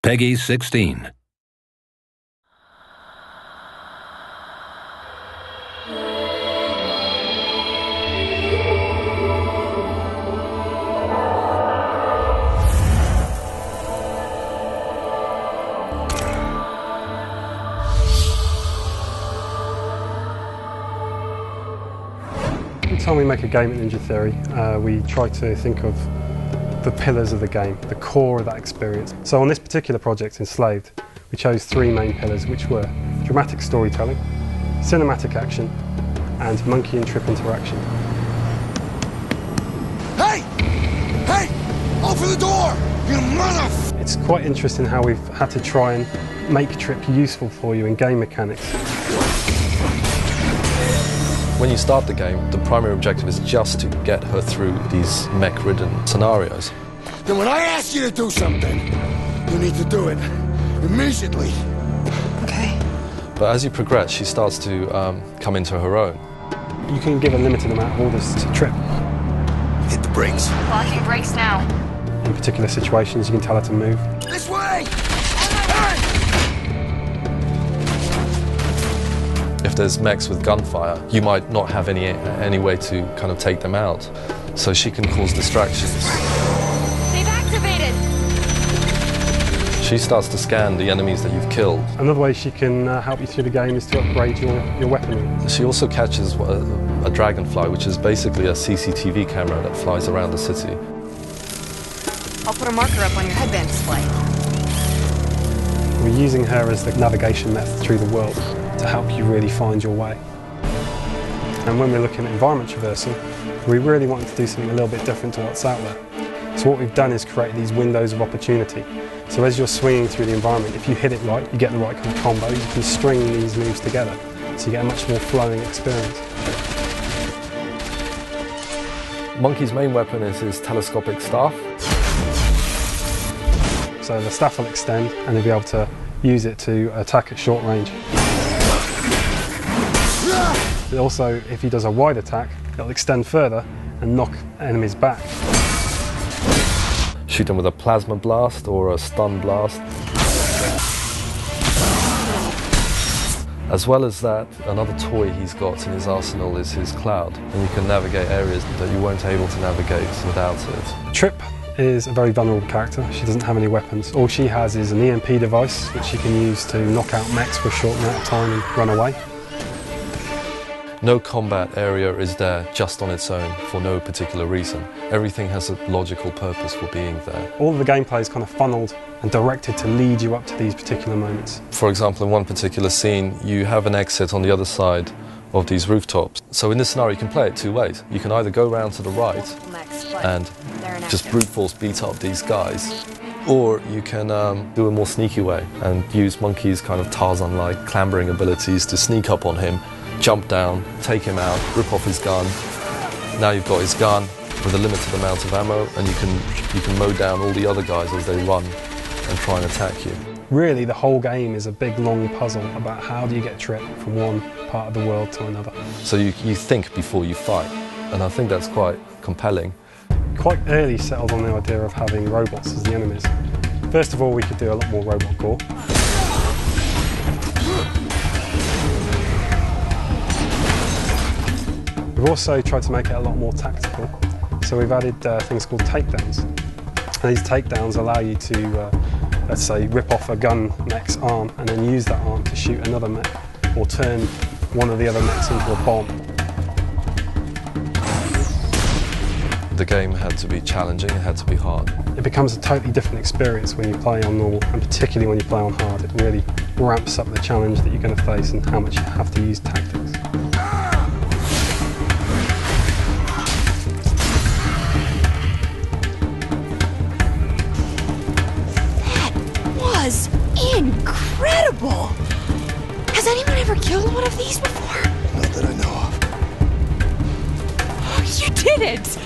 Peggy 16. Every time we make a game at Ninja Theory, we try to think of the pillars of the game, the core of that experience. So on this particular project, Enslaved, we chose three main pillars, which were dramatic storytelling, cinematic action, and monkey and trip interaction. Hey! Hey! Open the door! You mother... It's quite interesting how we've had to try and make Trip useful for you in game mechanics. When you start the game, the primary objective is just to get her through these mech-ridden scenarios. Then when I ask you to do something, you need to do it immediately. Okay. But as you progress, she starts to come into her own. You can give a limited amount of orders to Trip. Hit the brakes. Locking brakes now. In particular situations, you can tell her to move. This way! If there's mechs with gunfire, you might not have any way to kind of take them out. So she can cause distractions. They've activated! She starts to scan the enemies that you've killed. Another way she can help you through the game is to upgrade your weaponry. She also catches a dragonfly, which is basically a CCTV camera that flies around the city. I'll put a marker up on your headband display. We're using her as the navigation method through the world to help you really find your way. And when we're looking at environment traversal, we really wanted to do something a little bit different to what's out there. So what we've done is create these windows of opportunity. So as you're swinging through the environment, if you hit it right, you get the right kind of combo, you can string these moves together, so you get a much more flowing experience. Monkey's main weapon is his telescopic staff. So the staff will extend and you'll be able to use it to attack at short range. Also, if he does a wide attack, it'll extend further and knock enemies back. Shoot them with a plasma blast or a stun blast. As well as that, another toy he's got in his arsenal is his cloud, and you can navigate areas that you weren't able to navigate without it. Trip is a very vulnerable character. She doesn't have any weapons. All she has is an EMP device which she can use to knock out mechs for a short amount of time and run away. No combat area is there just on its own for no particular reason. Everything has a logical purpose for being there. All of the gameplay is kind of funneled and directed to lead you up to these particular moments. For example, in one particular scene, you have an exit on the other side of these rooftops. So in this scenario, you can play it two ways. You can either go around to the right and just brute force beat up these guys, or you can do a more sneaky way and use Monkey's kind of Tarzan-like clambering abilities to sneak up on him, jump down, take him out, rip off his gun. Now you've got his gun with a limited amount of ammo, and you can mow down all the other guys as they run and try and attack you. Really, the whole game is a big, long puzzle about how do you get Trip from one part of the world to another. So you think before you fight, and I think that's quite compelling. Quite early settled on the idea of having robots as the enemies. First of all, we could do a lot more robot gore. We've also tried to make it a lot more tactical, so we've added things called takedowns. And these takedowns allow you to, let's say, rip off a gun mech's arm and then use that arm to shoot another mech, or turn one of the other mechs into a bomb. The game had to be challenging, it had to be hard. It becomes a totally different experience when you play on normal, and particularly when you play on hard. It really ramps up the challenge that you're going to face and how much you have to use tactics. Was incredible! Has anyone ever killed one of these before? Not that I know of. You did it!